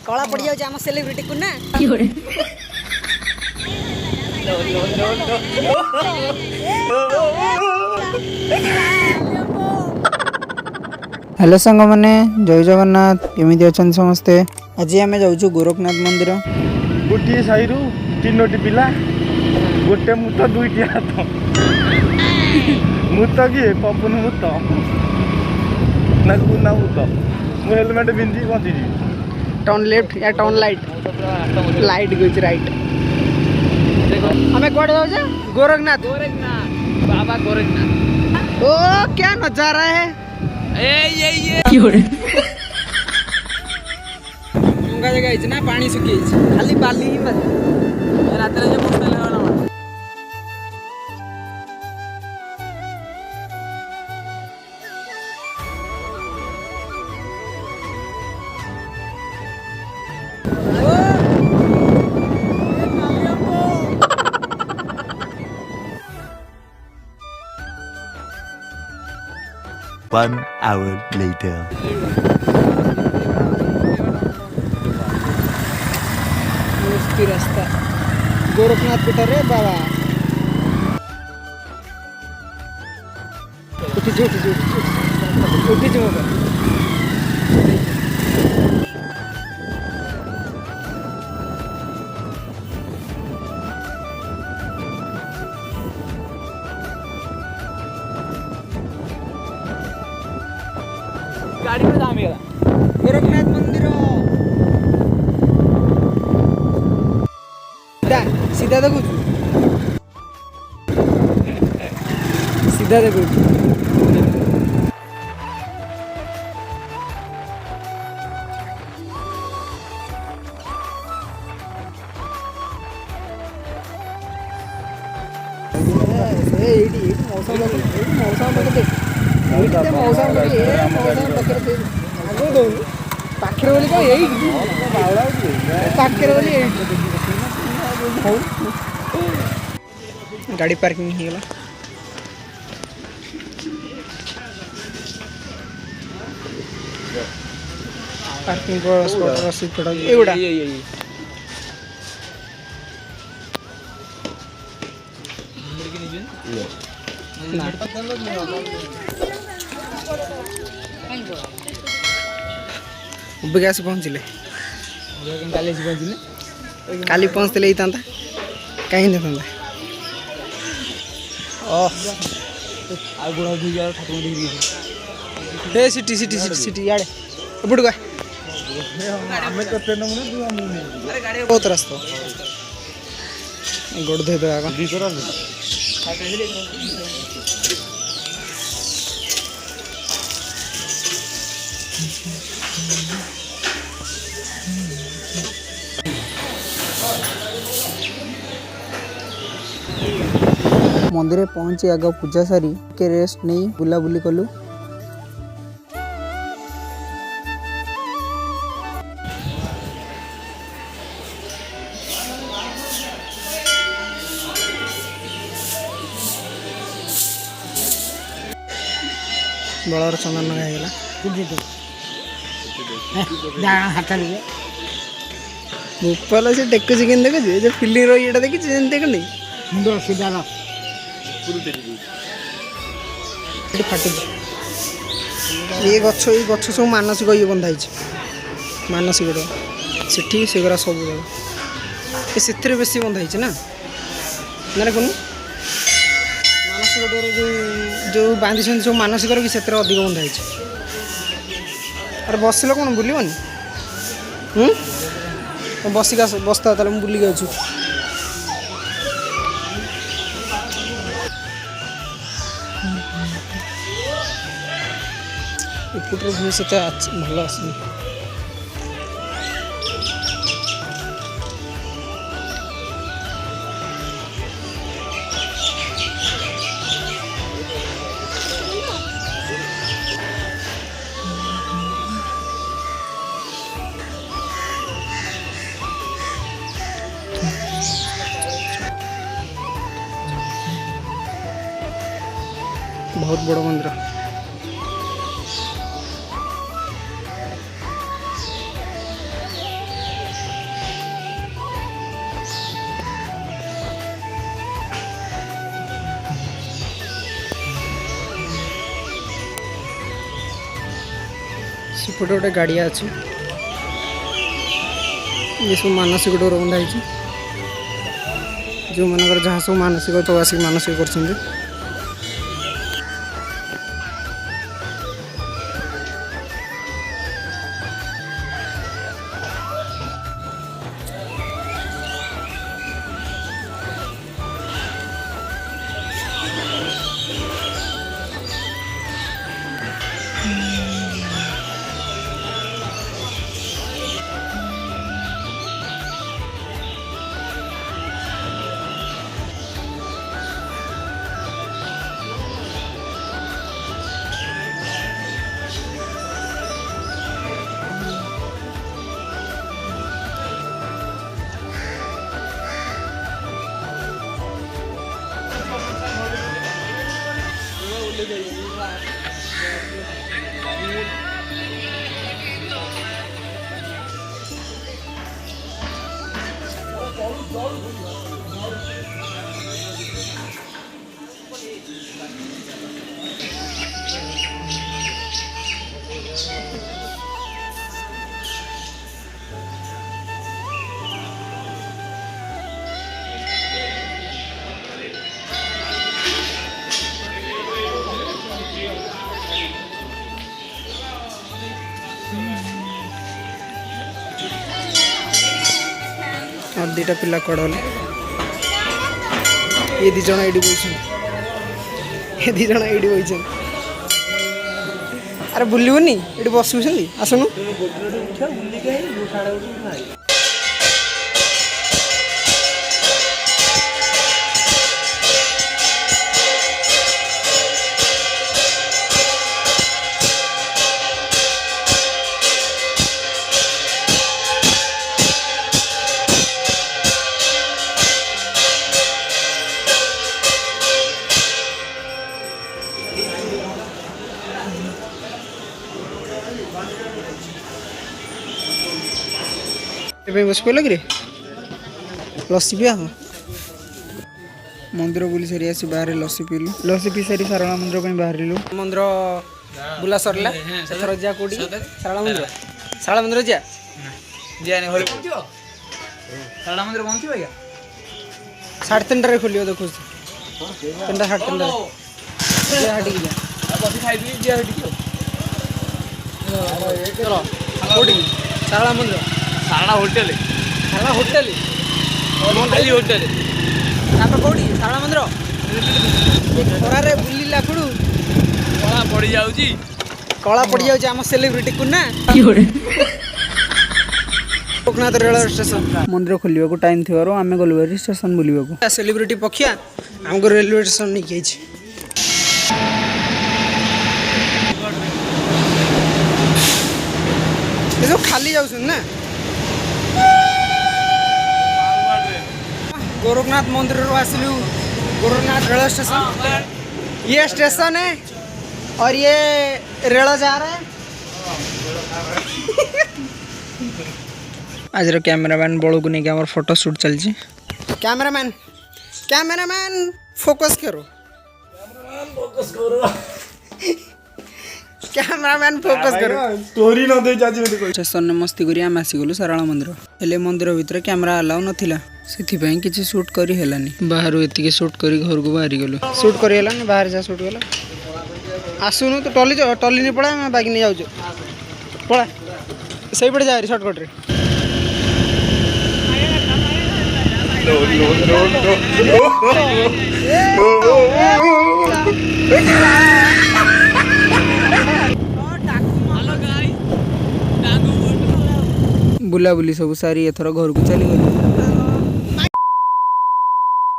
कला पड़ जाऊँ आम सेलिब्रिटी को ना हेलो सांग मैंने जय जगन्नाथ केमी अच्छा समस्ते। आज आम जाऊँ गोरखनाथ मंदिर। गोटे साई तीनोटी पिला गोटे मुत दुईटी हाथ मुत किए पवन मुत ना गुना मुत मु हेलमेट पिंधि बची टर्न लेफ्ट या टर्न लाइट लाइट गोच राइट। हमें कौन जाऊँ गोरखनाथ बाबा गोरखनाथ। ओ क्या नजारा है डंगा जगह ना पानी सुखी खाली बाली ही रात One hour later. रास्ता गोरखनाथ पीठ रे बाबा उठी गाड़ी में जामेगा गोरखनाथ मंदिर सीधा देखु सीधा देखु मौसम पाखे बोली पाखे बोली गाड़ी पार्किंग हो गला। पार्किंग स्पॉट रसीद पड़ा एगुड़ा आसी पहुँचले काली पहुँचते कहीं नहीं सिटी सिटी सिटी सिटी याडे एपटू का बहुत रास्ता गोड़ धोई दे मंदिर पहुंची आग पूजा सारी के रेस्ट नहीं बुलाबुली कलु। बड़र चंदन लगागला भोपाल से टेकुच के देखु फिल्म रा देखी देख ये गछ सब मानसिक ये बंधा मानसिक सेठी सेगुरा सब जगह से बेसी बंधा ना ना कौन मानसिक डोर जो बांधी सब मानसिक भी से अधिक बंधा अरे बसिल कौन बुलबनी बसिक बसता मुझे बुलिक अच्छु एपटर भूमि से भल आसनी बहुत बड़ मंदिर सेपटे गोटे गाड़िया अच्छी ये सब मानसिक डोर बंधाई जो मनकर जहाँ सब मानसिक तो आसिक मानसिक कर और दुटा पिला कड़ल ये दिज ये दिज ये अरे बुलूनी ये बस आसनु बस पे लग रे लस्सी पिया मंदिर बुली सारी आसी बाहर लस्सी पीलु लस्सी पी सारी सारला मंदिर बाहर मंदिर बुला सरला सेथर जा कोडी सारला मंदिर जा जाने होले सारला मंदिर बंती भैया 3:30 रे खोलियो देखो 3:30 जा हटी जा कॉफी खाई दी जा हटी चलो कोडी सारला मंदिर सारला होटल खाली होटल कौटी सारला मंदिर खरारे बुलिला पड़ू कला पड़ जाऊँ आम सेलिब्रिटी को ना लोकनाथ रेल स्टेशन मंदिर खोलिया को टाइम थी आम गलु स्टेशन बुलवा सेलिब्रिटी पक्षिया आमको रेलवे स्टेशन नहीं किए सब खाली जाऊँ ना गोरखनाथ मंदिर आसलु गोरखनाथ रेल स्टेशन ये स्टेशन है और ये रेल जा रहा है आज कैमरामैन बड़ो को नहीं हमार फोटो शूट चलती कैमरामैन फोकस करो कैमरामैन फोकस करो स्टोरी न दे जाजी मते स्टेशन ने मस्ती करी आम आसी गलु सारला मंदिर हेले मंदिर भीतर कैमरा अलाउ नथिला सेथिपाई किसी शूट करी हेलानी बाहर एतिके शूट करी घर को बाहरी गलु शूट करी हेलानी बाहर जा शूट गला आसुनु तो टली नहीं पड़ा मैं बाइक नहीं जाऊँ पड़ा सही पड़े जा शॉर्टकट रे बुला बुली सब सारी एथर घर को चली गली